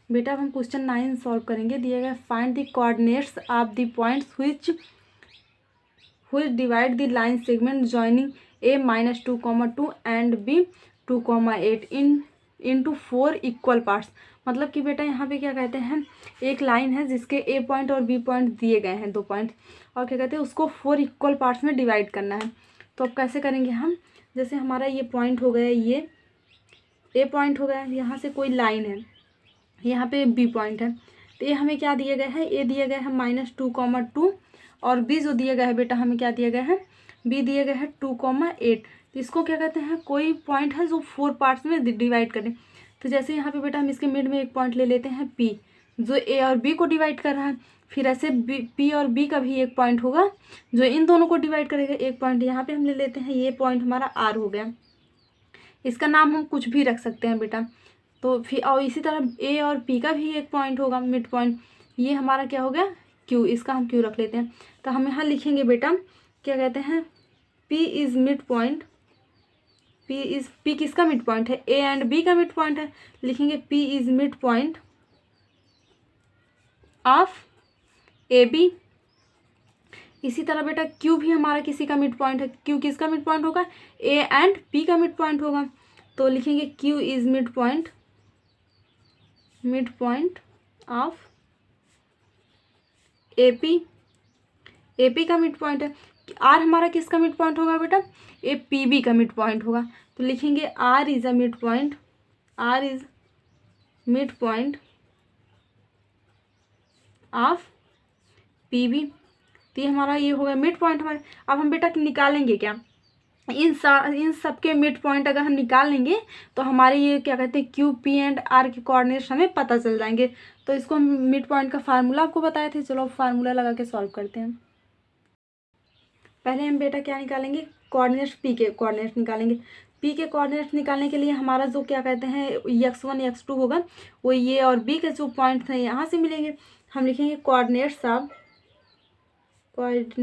बेटा अब हम क्वेश्चन 9 सॉल्व करेंगे। दिया गया find the coordinates of the points which divide the line segment joining a -2, 2 and b 2, 8 into 4 equal parts. मतलब कि बेटा यहाँ पे क्या कहते हैं, एक लाइन है जिसके a पॉइंट और b पॉइंट दिए गए हैं, 2 पॉइंट, और क्या कहते हैं उसको 4 इक्वल पार्ट्स में डिवाइड करना है। तो अब कैसे करेंगे हम, जैसे हमारा ये पॉइंट हो गया, ये a पॉइंट हो गया, यहाँ से कोई लाइन है, यहाँ पे b पॉइंट है, तो ये हमें क्या दिया गया है, a दिया गया है -2, 2 और b जो दिया गया है बेटा हमें क्या दिया गया है, b दिया गया है 2, 8। तो इसको क्या कहते हैं, कोई पॉइंट है जो 4 पार्ट्स में डिवाइड करें। तो जैसे यहाँ पे बेटा हम इसके मिड में एक पॉइंट ले लेते हैं p, जो a और b को डिवाइड कर रहा है। फिर ऐसे p और b का भी एक पॉइंट होगा जो इन दोनों को डिवाइड करेगा। एक पॉइंट यहाँ पे हम ले लेते हैं, ये पॉइंट हमारा r हो गया। इसका नाम हम कुछ भी रख सकते हैं बेटा। तो फिर और इसी तरह a और p का भी एक पॉइंट होगा, मिड पॉइंट, ये हमारा क्या हो गया, q, इसका हम q रख लेते हैं। तो हम यहाँ लिखेंगे बेटा, क्या कहते हैं, p is mid point, p किसका मिड पॉइंट है, a एंड b का मिड पॉइंट है, लिखेंगे p is mid point of AB। इसी तरह बेटा q भी हमारा किसी का मिड पॉइंट है, q किसका मिड पॉइंट होगा, a एंड p का मिड पॉइंट होगा। तो लिखेंगे q is mid point of AP का मिड पॉइंट है। R हमारा किसका मिड पॉइंट होगा बेटा, PB का मिड पॉइंट होगा। तो लिखेंगे R is mid point of PB। तो ये हमारा ये हो गया मिड पॉइंट हमारे। अब हम बेटा निकालेंगे क्या, इन सब के मिड पॉइंट अगर हम निकाल लेंगे तो हमारे ये क्या कहते हैं Q, P एंड R के कोऑर्डिनेट्स हमें पता चल जाएंगे। तो इसको हम मिड पॉइंट का फार्मूला आपको बताए थे, चलो फार्मूला लगा के सॉल्व करते हैं। पहले हम बेटा क्या निकालेंगे, कोऑर्डिनेट्स, P के कोऑर्डिनेट्स निकालेंगे। P के कोऑर्डिनेट्स निकालने के लिए हमारा जो क्या कहते हैं x1 x2 होगा, वो ये और B के जो पॉइंट्स हैं यहाँ से मिलेंगे। हम लिखेंगे कोऑर्डिनेट्स ऑफ पॉइंट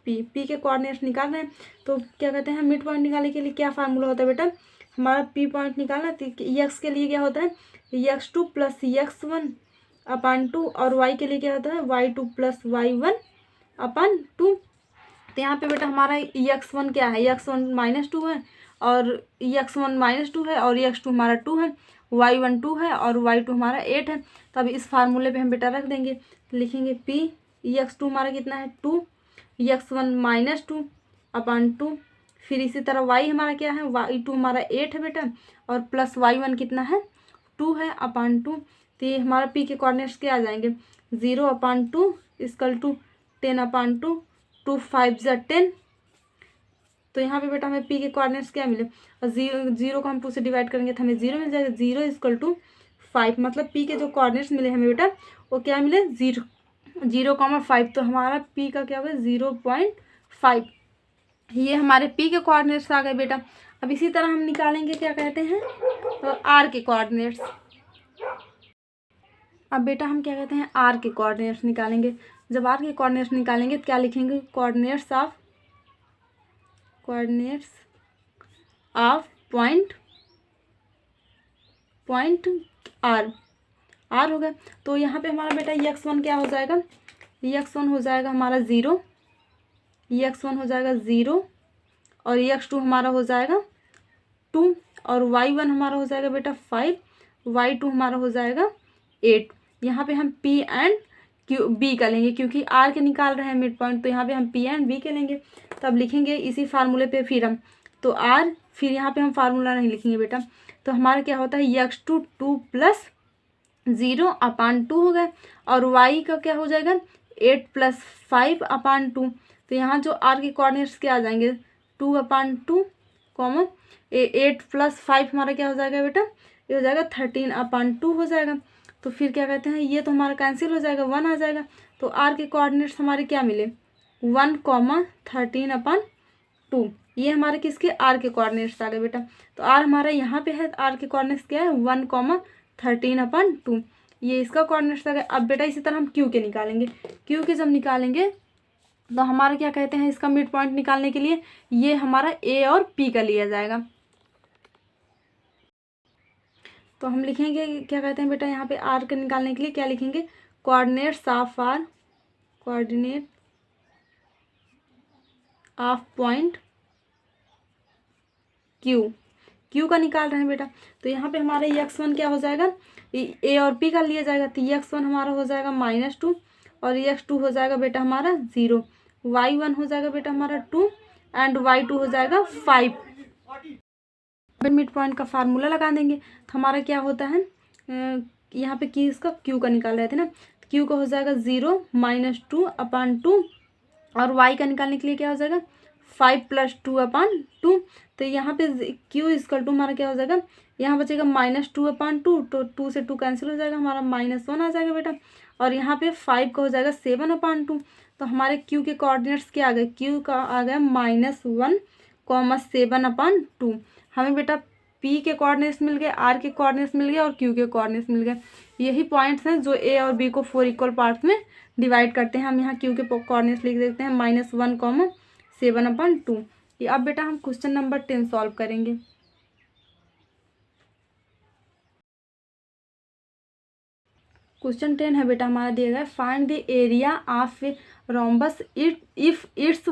P के कोऑर्डिनेट्स निकाल रहे हैं। तो क्या कहते हैं, मिड पॉइंट निकालने के लिए क्या फार्मूला होता है बेटा, हमारा P पॉइंट निकालना, तो x के लिए क्या होता है x2 + x1/2 और y के लिए क्या होता है y2 + y1/2। तो यहाँ पे बेटा हमारा x1 क्या है, x1 -2 है और x1 -2 है और x2 हमारा 2 है, y1 2 है और y2 हमारा 8 है। तो अभी इस फार्मूले पे हम बेटा रख देंगे। तो लिखेंगे p x2 हमारा कितना है 2, x1 -2/2, फिर इसी तरह y हमारा क्या है, y2 हमारा 8 है बेटा, और प्लस y1 कितना है 2 है /2। तो ये हमारा p के कोऑर्डिनेट्स क्या आ जाएंगे, 0/2 = 10/2, 2 5 × 10। तो यहाँ पे बेटा हमें p के कोऑर्डिनेट्स क्या मिले, और 0 को हम 2 से डिवाइड करेंगे तो हमें 0 मिल जाएगा, 0 = 5। मतलब p के जो कोऑर्डिनेट्स मिले हमें बेटा वो क्या मिले, 0,5। तो हमारा p का क्या होगा 0.5। ये हमारे p के कोऑर्डिनेट्स आ गए बेटा। अब इसी तरह हम निकालेंगे क्या कहते हैं r के कोऑर्डिनेट्स। अब बेटा हम क्या कहते हैं r के कोऑर्डिनेट्स निकालेंगे। जब r के कोऑर्डिनेट्स निकालेंगे तो क्या लिखेंगे, कोऑर्डिनेट्स ऑफ पॉइंट r हो गया। तो यहाँ पे हमारा बेटा x1 क्या हो जाएगा, x1 हो जाएगा हमारा 0, x1 हो जाएगा 0 और x2 हमारा हो जाएगा 2 और y1 हमारा हो जाएगा बेटा 5, y2 हमारा हो जाएगा 8। यहाँ पे हम p एंड b का लेंगे क्योंकि r के निकाल रहे हैं मिड पॉइंट, तो यहाँ पे हम p एंड b के लेंगे। तो अब लिखेंगे इसी फार्मूले पे फिर हम, तो r, फिर यहाँ पे हम फार्मूला नहीं लिखेंगे बेटा। तो हमारा क्या होता है x2 2 + 0/2 हो गया, और y का क्या हो जाएगा 8 + 5/2। तो यहाँ जो r के कोऑर्डिनेट्स क्या आ जाएंगे 2/2, 8 + 5 हमारा क्या हो जाएगा बेटा, ये हो जाएगा 13/2 हो जाएगा। तो फिर क्या कहते हैं ये तो हमारा कैंसिल हो जाएगा, 1 आ जाएगा। तो r के कोऑर्डिनेट्स हमारे क्या मिले 1, 13/2। ये हमारे किसके r के कोऑर्डिनेट्स आ गए बेटा। तो r हमारा यहाँ पे है, r के कोऑर्डिनेट्स क्या है 1, 13/2, ये इसका कोऑर्डिनेट्स आ गया। अब बेटा इसी तरह हम q के निकालेंगे। q के जब निकालेंगे तो हमारा क्या कहते हैं इसका मिड पॉइंट निकालने के लिए ये हमारा a और p का लिया जाएगा। तो हम लिखेंगे क्या कहते हैं बेटा, यहाँ पे आर के निकालने के लिए क्या लिखेंगे, coordinates of R, coordinate of point Q का निकाल रहे हैं बेटा। तो यहाँ पे हमारा x1 क्या हो जाएगा, ए और पी का लिया जाएगा, तो x1 हमारा हो जाएगा -2 और x2 हो जाएगा बेटा हमारा 0, y1 हो जाएगा बेटा हमारा 2 एंड y2 हो जाएगा 5। मिड पॉइंट का फार्मूला लगा देंगे तो हमारा क्या होता है, यहाँ पे की इसका क्यू का निकाल रहे थे ना, क्यू का हो जाएगा 0 -2/2 और y का निकालने के लिए क्या हो जाएगा 5 + 2/2। तो यहाँ पे q = हमारा क्या हो जाएगा, यहाँ बचेगा -2/2, तो 2 से 2 कैंसिल हो जाएगा, हमारा -1 आ जाएगा बेटा। और यहाँ पे 5 का हो जाएगा 7/2। तो हमारे q के कोऑर्डिनेट्स क्या आ गए, q का आ गया -1, 7/2। हमें बेटा p के कोऑर्डिनेट्स मिल गए, r के कोऑर्डिनेट्स मिल गए और q के कोऑर्डिनेट्स मिल गए। यही पॉइंट्स हैं जो a और b को 4 इक्वल पार्ट्स में डिवाइड करते हैं। हम यहाँ q के कोऑर्डिनेट्स लिख देते हैं -1, 7/2। ये अब बेटा हम क्वेश्चन नंबर 10 सॉल्व करेंगे। क्वेश्चन 10 है बेटा हमारा दिया गया, find the area of a rhombus if its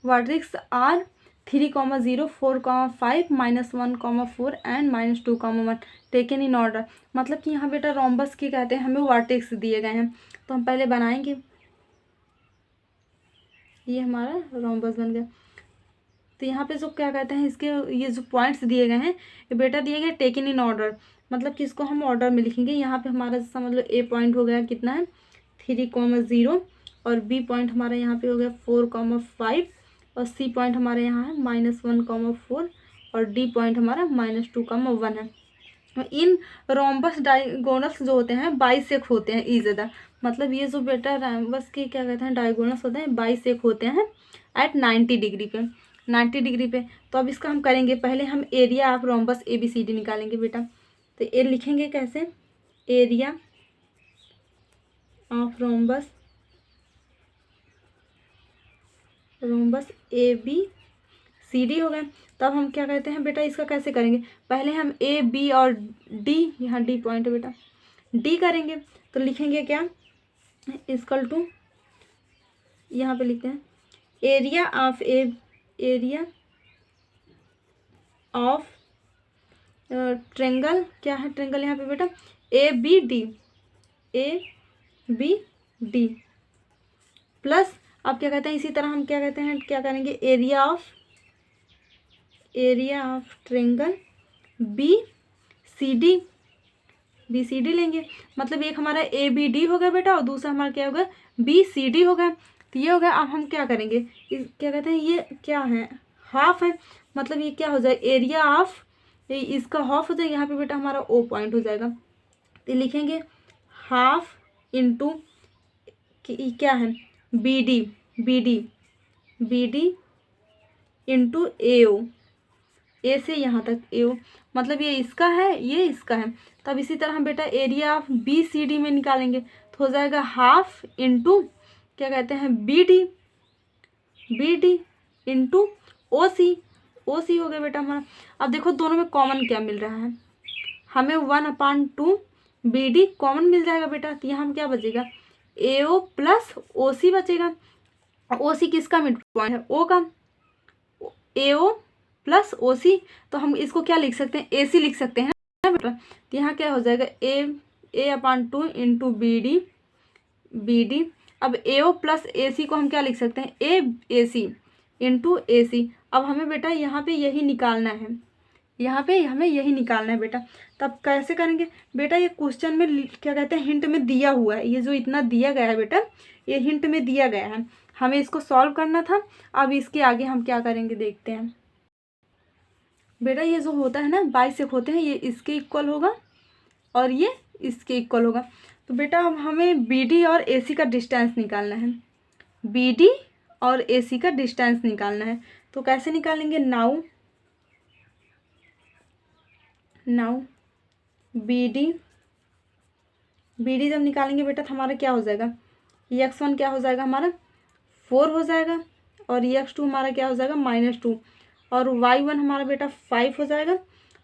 vertices are 3, 0, 4, 5, -1, 4 and -2, 1 taken in order. मतलब कि यहाँ बेटा रोम्बस की कहते हैं, हमें वर्टिक्स दिए गए हैं तो हम पहले बनाएंगे। ये हमारा रोम्बस बन गया। तो यहाँ पे जो क्या कहते हैं, इसके ये जो पॉइंट्स दिए गए हैं ये बेटा दिए गए टेकन इन ऑर्डर, मतलब कि इसको हम ऑर्डर में लिखेंगे। यहाँ पे हमारा समझ लो ए पॉइंट हो गया कितना है 3, 0 और बी पॉइंट हमारा यहाँ पे हो गया 4, 5 और सी पॉइंट हमारे यहाँ है -1, 4 और डी पॉइंट हमारा -2, 1 है। इन रोम्बस डायगोनल्स जो होते हैं बाइसेक होते हैं ईज़, मतलब ये जो बेटा रोम्बस के क्या कहते हैं डायगोनल्स होते हैं बाइसेक होते हैं एट 90 डिग्री पे, 90 डिग्री पे। तो अब इसका हम करेंगे, पहले हम एरिया ऑफ रोम्बस ABCD निकालेंगे बेटा। तो ये लिखेंगे कैसे, एरिया ऑफ रोम्बस ABCD हो गए। तब हम क्या कहते हैं बेटा, इसका कैसे करेंगे, पहले हम A, B और D, यहाँ D पॉइंट है बेटा, D करेंगे। तो लिखेंगे क्या, = यहाँ पे लिखते हैं एरिया ऑफ ट्रेंगल, क्या है ट्रेंगल यहाँ पे बेटा ABD प्लस, अब क्या कहते हैं इसी तरह हम क्या कहते हैं, क्या करेंगे एरिया ऑफ ट्रेंगल BCD लेंगे। मतलब एक हमारा ABD हो गया बेटा और दूसरा हमारा क्या होगा BCD हो गया। तो ये हो गया। अब हम क्या करेंगे, क्या कहते हैं ये क्या है, हाफ है, मतलब ये क्या हो जाए एरिया ऑफ, इसका हाफ हो जाएगा, यहाँ पे बेटा हमारा O पॉइंट हो जाएगा। तो लिखेंगे हाफ इंटू क्या है BD इंटू AO, A से यहाँ तक AO, मतलब ये इसका है ये इसका है। तब इसी तरह हम बेटा एरिया ऑफ BCD में निकालेंगे तो हो जाएगा हाफ इंटू क्या कहते हैं BD इंटू OC हो गया बेटा हमारा। अब देखो दोनों में कॉमन क्या मिल रहा है, हमें 1/2 BD कॉमन मिल जाएगा बेटा। तो यहाँ क्या बचेगा AO प्लस OC बचेगा। OC किसका मिड पॉइंट है, O का, AO प्लस OC। तो हम इसको क्या लिख सकते हैं AC लिख सकते हैं बेटा। तो यहाँ क्या हो जाएगा A/2 इंटू BD। अब AO प्लस AC को हम क्या लिख सकते हैं AC इंटू AC। अब हमें बेटा यहाँ पे यही निकालना है, यहाँ पे हमें यही निकालना है बेटा। तब कैसे करेंगे बेटा, ये क्वेश्चन में क्या कहते हैं हिंट में दिया हुआ है, ये जो इतना दिया गया है बेटा ये हिंट में दिया गया है, हमें इसको सॉल्व करना था। अब इसके आगे हम क्या करेंगे देखते हैं बेटा। ये जो होता है ना बाइसेक होते हैं, ये इसके इक्वल होगा और ये इसके इक्वल होगा। तो बेटा अब हमें BD और AC का डिस्टेंस निकालना है, BD और AC का डिस्टेंस निकालना है। तो कैसे निकालेंगे, नाउ BD जब निकालेंगे बेटा तो हमारा क्या हो जाएगा, x1 क्या हो जाएगा हमारा 4 हो जाएगा और x2 हमारा क्या हो जाएगा -2 और y1 हमारा बेटा 5 हो जाएगा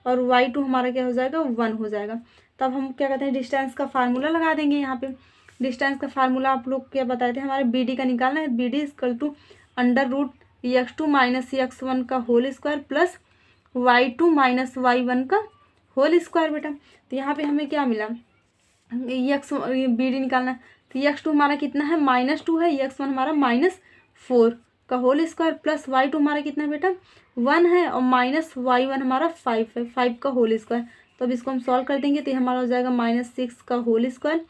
और y2 हमारा क्या हो जाएगा 1 हो जाएगा। तब हम क्या कहते हैं डिस्टेंस का फार्मूला लगा देंगे। यहाँ पे डिस्टेंस का फार्मूला आप लोग क्या बताए थे, हमारे बी डी का निकालना है। B D equal to under root x2 minus x1 का whole square plus y2 minus y1 का होल स्क्वायर बेटा। तो यहाँ पे हमें क्या मिला, एक्स बी डी निकालना है। तो x2 हमारा कितना है -2 है, x1 हमारा -4 का होल स्क्वायर प्लस y2 हमारा कितना है बेटा 1 है और माइनस y1 हमारा 5 है, 5 का होल स्क्वायर। तो अब इसको हम सॉल्व कर देंगे तो ये हमारा हो जाएगा -6 का होल स्क्वायर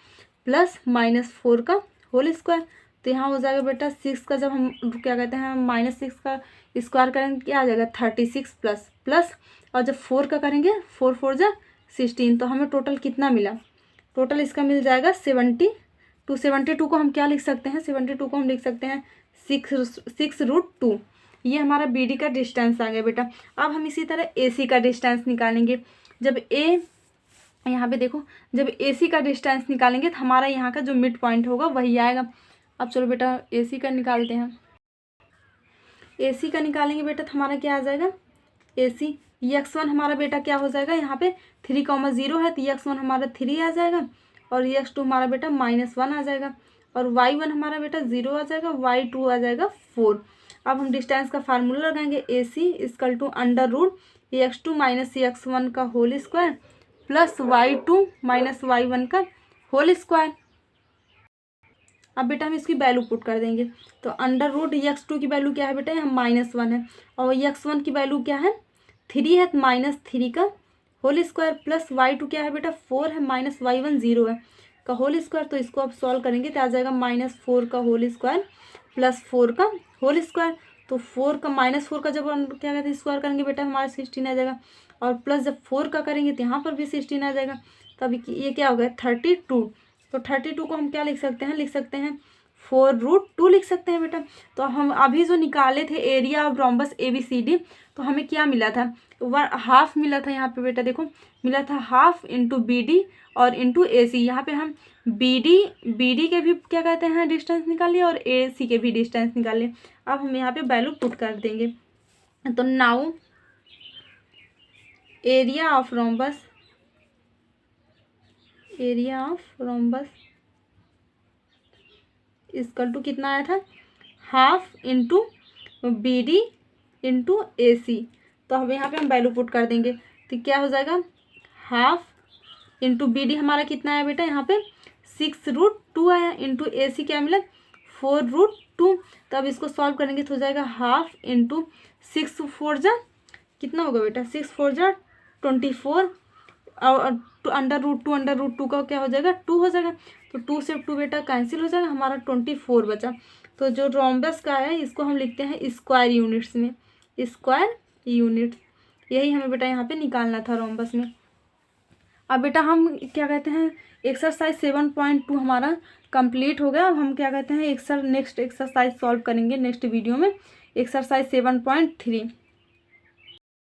प्लस -4 का होल स्क्वायर। तो यहाँ हो जाएगा बेटा 6 का जब हम क्या कहते हैं -6 का स्क्वायर करेंगे क्या आ जाएगा 36 प्लस और जब 4 का करेंगे 4 4 जा 16। तो हमें टोटल कितना मिला, टोटल इसका मिल जाएगा 72। 72 को हम क्या लिख सकते हैं, 72 को हम लिख सकते हैं 6√2। ये हमारा बी डी का डिस्टेंस आ गया बेटा। अब हम इसी तरह ए सी का डिस्टेंस निकालेंगे। जब यहाँ पे देखो, जब ए सी का डिस्टेंस निकालेंगे तो हमारा यहाँ का जो मिड पॉइंट होगा वही आएगा। अब चलो बेटा ए सी का निकालते हैं। ए सी का निकालेंगे बेटा तो हमारा क्या आ जाएगा, ए सी x1 हमारा बेटा क्या हो जाएगा, यहाँ पे 3,0 है तो x1 हमारा 3 आ जाएगा और x2 हमारा बेटा -1 आ जाएगा और y1 हमारा बेटा 0 आ जाएगा, y2 आ जाएगा 4। अब हम डिस्टेंस का फार्मूला लगाएंगे, A C equal to under root x2 minus x1 का whole square plus y2 minus y1 का होल स्क्वायर। अब बेटा हम इसकी वैल्यू पुट कर देंगे। तो अंडर रूट x2 की वैल्यू क्या है बेटा, यहाँ -1 है और x1 की वैल्यू क्या है 3 है, -3 का होल स्क्वायर प्लस y2 क्या है बेटा 4 है, माइनस y1 0 है का होल स्क्वायर। तो इसको अब सॉल्व करेंगे तो आ जाएगा -4 का होल स्क्वायर प्लस 4 का होल स्क्वायर। तो 4 का -4 का जब हम क्या कहते हैं स्क्वायर करेंगे बेटा हमारा 16 आ जाएगा और प्लस जब 4 का करेंगे तो यहाँ पर भी 16 आ जाएगा। तब ये क्या हो गया 32। तो 32 को हम क्या लिख सकते हैं, लिख सकते हैं 4√2 लिख सकते हैं बेटा। तो हम अभी जो निकाले थे एरिया ऑफ रोम्बस ABCD तो हमें क्या मिला था, हाफ मिला था। यहाँ पे बेटा देखो मिला था हाफ इंटू BD और इंटू AC। यहाँ पे हम BD के भी क्या कहते हैं डिस्टेंस निकाल लिए और AC के भी डिस्टेंस निकाल लिए। अब हम यहाँ पे वैल्यू पुट कर देंगे। तो now area of rhombus equal to कितना आया था, half into BD into AC। तो हम यहाँ पे हम वैल्यू पुट कर देंगे तो क्या हो जाएगा, हाफ इंटू BD हमारा कितना है बेटा यहाँ पे 6√2 आया, इंटू AC क्या मिला 4√2। तो अब इसको सॉल्व करेंगे तो हो जाएगा हाफ इंटू 6 4 जा कितना होगा बेटा 6 4 जा 24 और अंडर रूट 2 का क्या हो जाएगा 2 हो जाएगा। तो 2 से 2 बेटा कैंसिल हो जाएगा, हमारा 24 बचा। तो जो रोम्बस का है इसको हम लिखते हैं स्क्वायर यूनिट्स में, स्क्वायर यूनिट्स। यही हमें बेटा यहाँ पे निकालना था रोम्बस में। अब बेटा हम क्या कहते हैं एक्सरसाइज 7.2 हमारा कंप्लीट हो गया। अब हम क्या कहते हैं नेक्स्ट एक्सरसाइज सॉल्व करेंगे नेक्स्ट वीडियो में, एक्सरसाइज 7.3।